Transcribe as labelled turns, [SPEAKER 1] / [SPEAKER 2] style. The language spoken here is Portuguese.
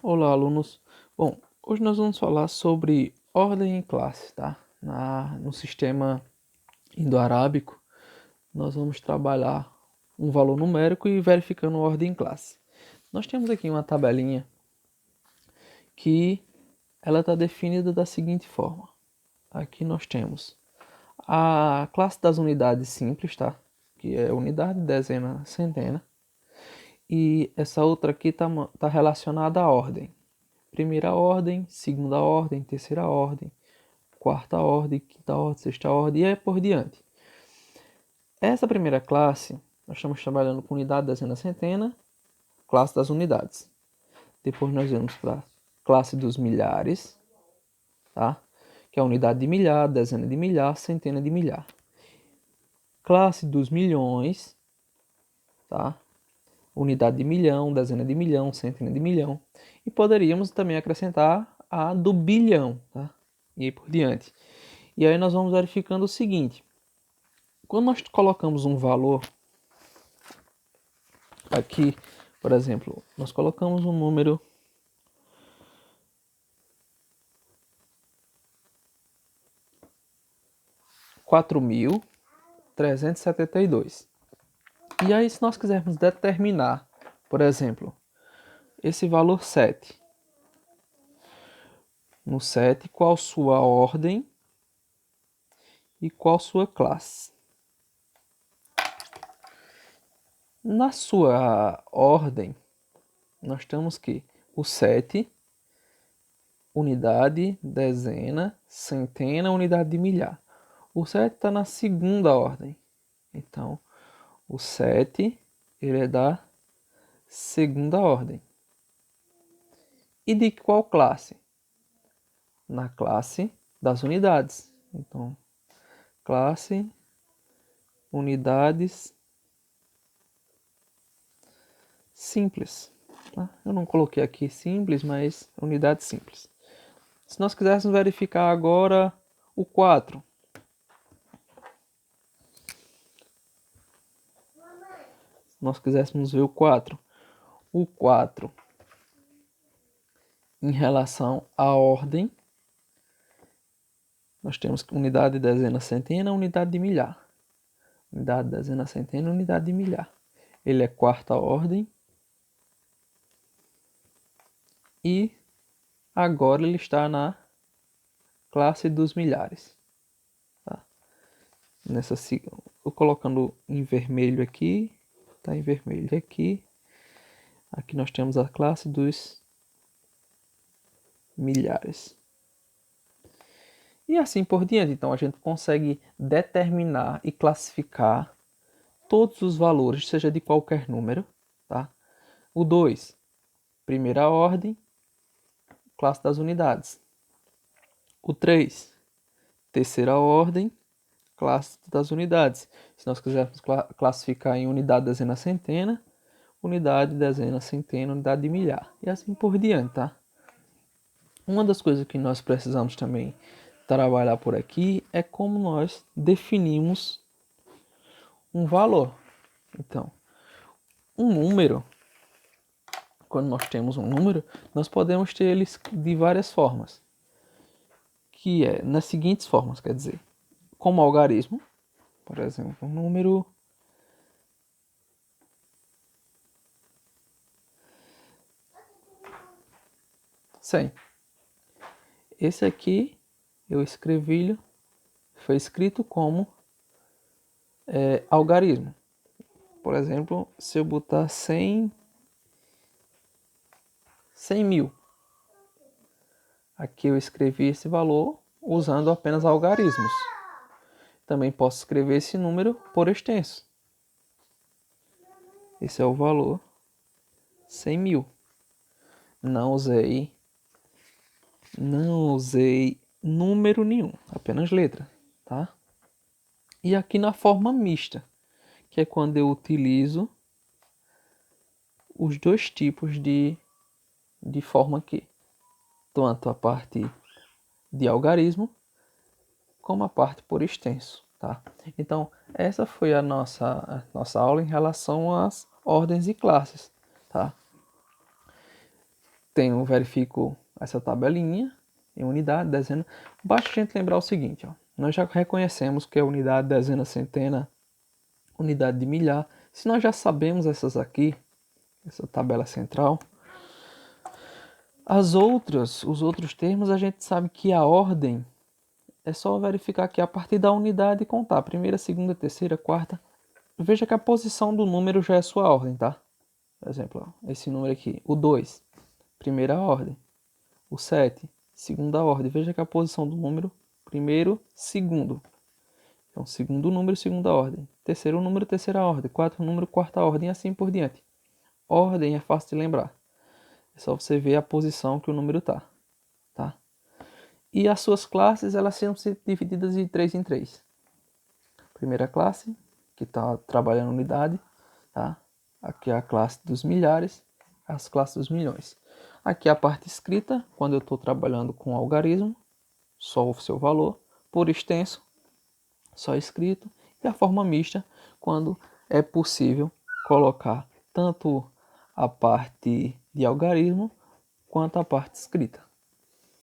[SPEAKER 1] Olá, alunos. Bom, hoje nós vamos falar sobre ordem em classe, tá? No sistema indo-arábico, nós vamos trabalhar um valor numérico e verificando ordem em classe. Nós temos aqui uma tabelinha que ela está definida da seguinte forma. Aqui nós temos a classe das unidades simples, tá? Que é unidade, dezena, centena. E essa outra aqui tá relacionada à ordem. Primeira ordem, segunda ordem, terceira ordem, quarta ordem, quinta ordem, sexta ordem e aí por diante. Essa primeira classe, nós estamos trabalhando com unidade, dezena, centena, classe das unidades. Depois nós vamos para a classe dos milhares, tá? Que é a unidade de milhar, dezena de milhar, centena de milhar. Classe dos milhões, tá? Unidade de milhão, dezena de milhão, centena de milhão. E poderíamos também acrescentar a do bilhão, tá? E aí por diante. E aí nós vamos verificando o seguinte. Quando nós colocamos um valor aqui, por exemplo, nós colocamos um número 4.372. E aí se nós quisermos determinar, por exemplo, esse valor 7. No 7, qual sua ordem e qual sua classe? Na sua ordem, nós temos que o 7, unidade, dezena, centena, unidade de milhar. O 7 está na segunda ordem. Então, o 7 ele é da segunda ordem. E de qual classe? Na classe das unidades. Então, classe, unidades simples. Tá? Eu não coloquei aqui simples, mas unidade simples. Se nós quiséssemos verificar agora o 4. Se nós quiséssemos ver o 4. O 4, em relação à ordem, nós temos unidade, dezena, centena, unidade de milhar. Unidade, dezena, centena, unidade de milhar. Ele é quarta ordem. E agora ele está na classe dos milhares. Tá? Eu colocando em vermelho aqui, está em vermelho aqui. Aqui nós temos a classe dos milhares. E assim por diante. Então a gente consegue determinar e classificar todos os valores, seja de qualquer número. Tá? O 2, primeira ordem, classe das unidades. O 3, terceira ordem, classe das unidades. Se nós quisermos classificar em unidade, dezena, centena, unidade, dezena, centena, unidade de milhar. E assim por diante, tá? Uma das coisas que nós precisamos também trabalhar por aqui é como nós definimos um valor. Então, um número, quando nós temos um número, nós podemos ter eles de várias formas. Que é nas seguintes formas, quer dizer, como algarismo, por exemplo, um número 100. Esse aqui, eu escrevi, foi escrito como algarismo. Por exemplo, se eu botar 100 mil, aqui eu escrevi esse valor usando apenas algarismos. Também posso escrever esse número por extenso. Esse é o valor 100 mil. Não usei número nenhum, apenas letra, tá? E aqui na forma mista, que é quando eu utilizo os dois tipos de forma aqui, tanto a parte de algarismo como a parte por extenso, tá? Então, essa foi a nossa aula em relação às ordens e classes, tá? verifico essa tabelinha em unidade, dezena. Basta a gente lembrar o seguinte, ó. Nós já reconhecemos que é unidade, dezena, centena, unidade de milhar. Se nós já sabemos essas aqui, essa tabela central, os outros termos, a gente sabe que a ordem é só verificar aqui a partir da unidade e contar. Primeira, segunda, terceira, quarta. Veja que a posição do número já é sua ordem, tá? Por exemplo, ó, esse número aqui, o 2, primeira ordem. O 7, segunda ordem. Veja que a posição do número, primeiro, segundo. Então, segundo número, segunda ordem. Terceiro número, terceira ordem. Quarto número, quarta ordem, e assim por diante. Ordem é fácil de lembrar. É só você ver a posição que o número tá? E as suas classes, elas são divididas de 3 em 3. Primeira classe, que está trabalhando unidade, tá? Aqui é a classe dos milhares, as classes dos milhões. Aqui é a parte escrita, quando eu estou trabalhando com algarismo, só o seu valor. Por extenso, só escrito. E a forma mista, quando é possível colocar tanto a parte de algarismo quanto a parte escrita.